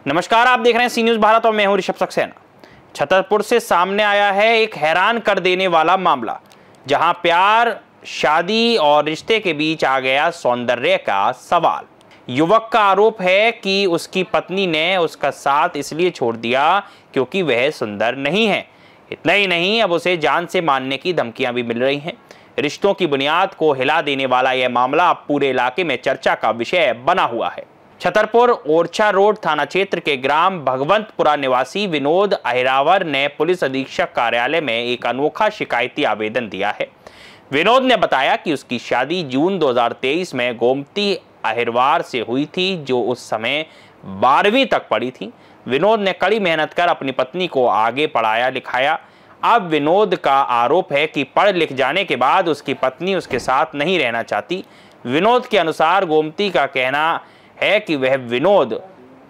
नमस्कार, आप देख रहे हैं सी न्यूज भारत और मैं हूं ऋषभ सक्सेना। छतरपुर से सामने आया है एक हैरान कर देने वाला मामला, जहां प्यार, शादी और रिश्ते के बीच आ गया सौंदर्य का सवाल। युवक का आरोप है कि उसकी पत्नी ने उसका साथ इसलिए छोड़ दिया क्योंकि वह सुंदर नहीं है। इतना ही नहीं, अब उसे जान से मारने की धमकियां भी मिल रही हैं। रिश्तों की बुनियाद को हिला देने वाला यह मामला अब पूरे इलाके में चर्चा का विषय बना हुआ है। छतरपुर ओरछा रोड थाना क्षेत्र के ग्राम भगवंतपुरा निवासी विनोद अहिरावर ने पुलिस अधीक्षक कार्यालय में एक अनोखा शिकायती आवेदन दिया है। विनोद ने बताया कि उसकी शादी जून 2023 में गोमती अहिरवार से हुई थी, जो उस समय 12वीं तक पढ़ी थी। विनोद ने कड़ी मेहनत कर अपनी पत्नी को आगे पढ़ाया लिखाया। अब विनोद का आरोप है कि पढ़ लिख जाने के बाद उसकी पत्नी उसके साथ नहीं रहना चाहती। विनोद के अनुसार गोमती का कहना है कि वह विनोद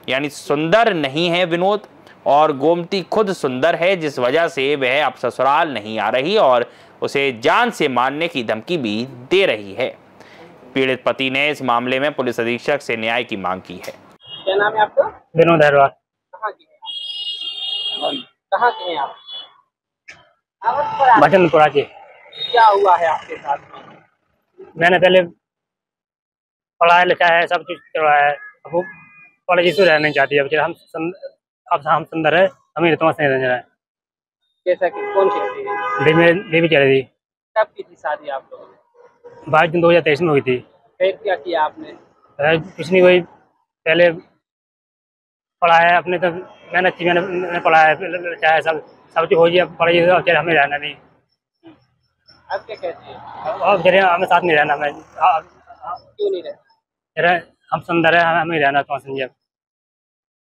यानी सुंदर नहीं है विनोद, और गोमती खुद सुंदर है, जिस वजह से वह अब ससुराल नहीं आ रही और उसे जान से मारने की धमकी भी दे रही है। पीड़ित पति ने इस मामले में पुलिस अधीक्षक से न्याय की मांग की है। क्या नाम है आपका? विनोद अहिरवार। कहाँ के हैं आप? भगवंतपुरा के। क्या हुआ है आपके साथ में? मैंने पहले पढ़ाया लिखा है, सब कुछ करवाया है। अब वो कॉलेज से रहना नहीं चाहती। अब हम सुंदर है, हमें तुम्हारे से रहना है। कैसा कि कौन कहती है? बेबी कह रही थी। कब की थी शादी आप लोगों ने? 22 जून 2023 में हुई थी। फिर क्या किया आपने? कुछ नहीं, वही पहले पढ़ाया अपने, तो मेहनत की, मैंने पढ़ाया चाहे सब कुछ हो गया, पढ़ाई हमें रहना नहीं। अब क्या कहती है? अब जरिए हमें साथ नहीं रहना। हमें क्यों नहीं रहना? हम सुंदर है, हमें रहना। तो समझिए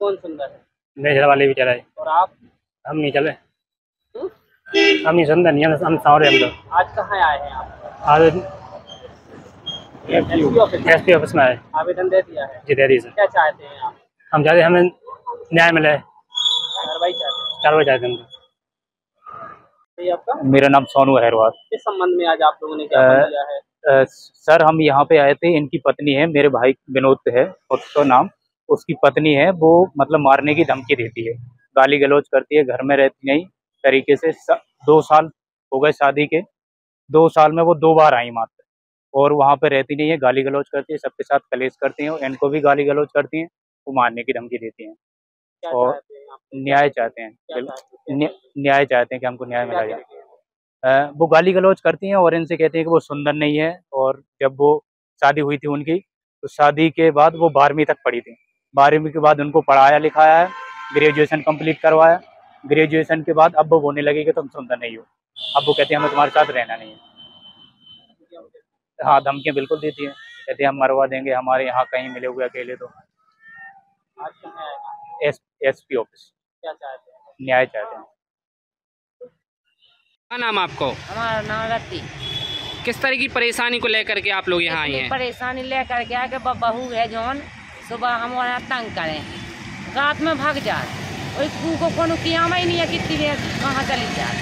कौन सुंदर है? मेरे घर वाले भी चले। और आप? हम नहीं चले। हम नहीं सुंदर नहीं, हम सावरे। हम लोग आज कहाँ आए हैं आप? आज एसपी ऑफिस में आए। आवेदन दे दिया है? जी दे दी सर। क्या चाहते हैं आप? हम चाहते हमें न्याय मिले, कार्रवाई चाहते हैं? कार्रवाई चाहते हैं। ये आपका? मेरा नाम सोनू अहिरवार। किस संबंध में आज आप लोगों ने क्या किया है? सर, हम यहाँ पे आए थे। इनकी पत्नी है, मेरे भाई विनोद है उसका नाम, उसकी पत्नी है, वो मतलब मारने की धमकी देती है, गाली गलौज करती है, घर में रहती नहीं तरीके से। 2 साल हो गए शादी के। 2 साल में वो 2 बार आई मात्र, और वहाँ पे रहती नहीं है, गाली गलौज करती है, सबके साथ कलेश करती हैं, इनको भी गाली गलौज करती हैं, वो मारने की धमकी देती हैं। और न्याय चाहते हैं, न्याय चाहते हैं कि हमको न्याय मिला जाए। वो गाली गलौज करती हैं और इनसे कहती हैं कि वो सुंदर नहीं है। और जब वो शादी हुई थी उनकी, तो शादी के बाद वो 12वीं तक पढ़ी थी। 12वीं के बाद उनको पढ़ाया लिखाया है, ग्रेजुएशन कंप्लीट करवाया। ग्रेजुएशन के बाद अब वो बोलने लगी कि तुम सुंदर नहीं हो। अब वो कहती है हमें तुम्हारे साथ रहना नहीं है। हाँ, धमकियाँ बिल्कुल देती हैं, कहते हैं हम मरवा देंगे, हमारे यहाँ कहीं मिले हुए अकेले। तो एसपी ऑफिस। क्या चाहते हैं? न्याय चाहते हैं। क्या नाम आपको? हमारा नाम रत्ती। किस तरह की परेशानी को लेकर के आप लोग यहाँ आए हैं? परेशानी लेकर के आके बहू है जौन सुबह हमारा तंग करें, रात में भाग जाए, और को कोनो कियामा ही नहीं है कितनी देर कहाँ चली जाए।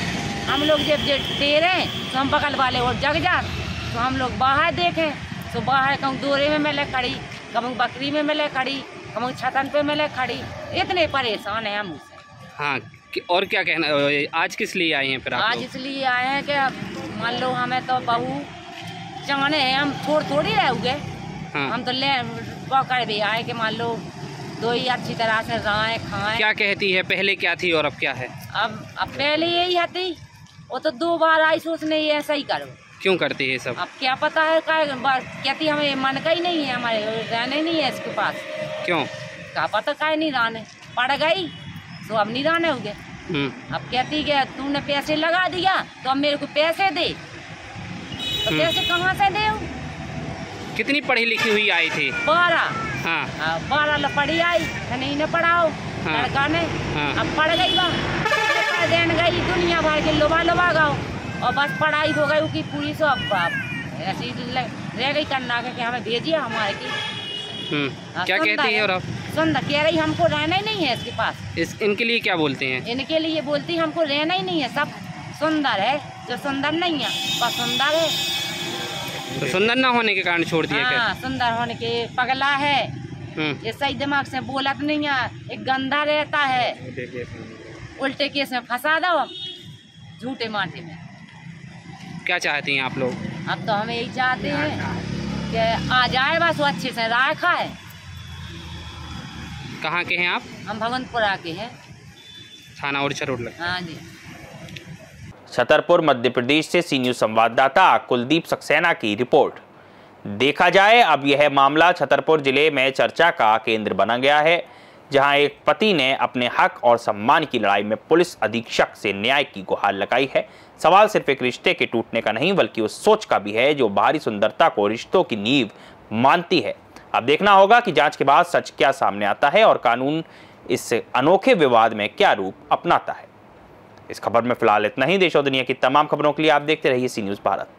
हम लोग जब डेरे तो हम बगल वाले और जग जाते, तो हम लोग बाहर देखें तो बाहर कहूँ दोरे में मिले खड़ी, कहूँ बकरी में मिले खड़ी, कहूँ छतन पे मिले खड़ी। इतने परेशान है हम उससे। हाँ, और क्या कहना, आज किस लिए आए हैं फिर आप आज लोग? इसलिए आए हैं कि मान लो हमें तो बहू चाहने हैं, हम थोड़ी रहोगे। हाँ। हम तो ले पकड़ भी आए कि मान लो 2 ही अच्छी तरह से रहें खाएं। क्या कहती है? पहले क्या थी और अब क्या है? अब पहले यही हती, वो तो 2 बार आई सोचने ये ऐसा ही करो। क्यों करती है सब? अब क्या पता है, कहती हमें मन का ही नहीं है, हमारे रहने नहीं है इसके पास। क्यों? क्या पता का नहीं रहने, पड़ गई तो अब नहीं रहने हो गए। अब कहती कि तूने पैसे लगा दिया तो अब मेरे को पैसे दे, तो पैसे कहाँ से दे? कितनी पढ़ी लिखी हुई आई थी? 12। हाँ। 12 पढ़ी आई, नहीं न पढ़ाओ। हाँ। लड़का ने। हाँ। अब पढ़ गई वहाँ देन गई, दुनिया भर के लोबा गाओ, और बस पढ़ाई हो गई उसकी पूरी। सो अब ऐसी रह गई करना कि हमें भेजिए हमारे की। क्या कहती है? और अब सुंदर कह रही हमको रहना ही नहीं है इसके पास। इनके लिए क्या बोलते हैं? इनके लिए बोलती हमको रहना ही नहीं है, सब सुंदर है, जो सुंदर नहीं है बस सुंदर है। तो सुंदर ना होने के कारण छोड़ दिया क्या? हाँ, सुंदर होने के पगला है, ये सही दिमाग से बोलत नहीं है, एक गंदा रहता है, उल्टे केस में फंसा दो झूठे माटे में। क्या चाहती हैं आप लोग? अब तो हमें यही चाहते हैं कि आ जाए बस वो अच्छे से राय खाए। कहाँ के हैं आप? हम भगवंतपुरा के हैं, थाना उड़ीसा रोड लगे। हाँ जी। छतरपुर मध्य प्रदेश से सी न्यूज़ संवाददाता कुलदीप सक्सेना की रिपोर्ट। देखा जाए अब यह मामला छतरपुर जिले में चर्चा का केंद्र बना गया है, जहां एक पति ने अपने हक और सम्मान की लड़ाई में पुलिस अधीक्षक से न्याय की गुहार लगाई है। सवाल सिर्फ एक रिश्ते के टूटने का नहीं बल्कि उस सोच का भी है जो बाहरी सुंदरता को रिश्तों की नींव मानती है। अब देखना होगा कि जांच के बाद सच क्या सामने आता है और कानून इस अनोखे विवाद में क्या रूप अपनाता है। इस खबर में फिलहाल इतना ही। देश और दुनिया की तमाम खबरों के लिए आप देखते रहिए सी न्यूज़ भारत।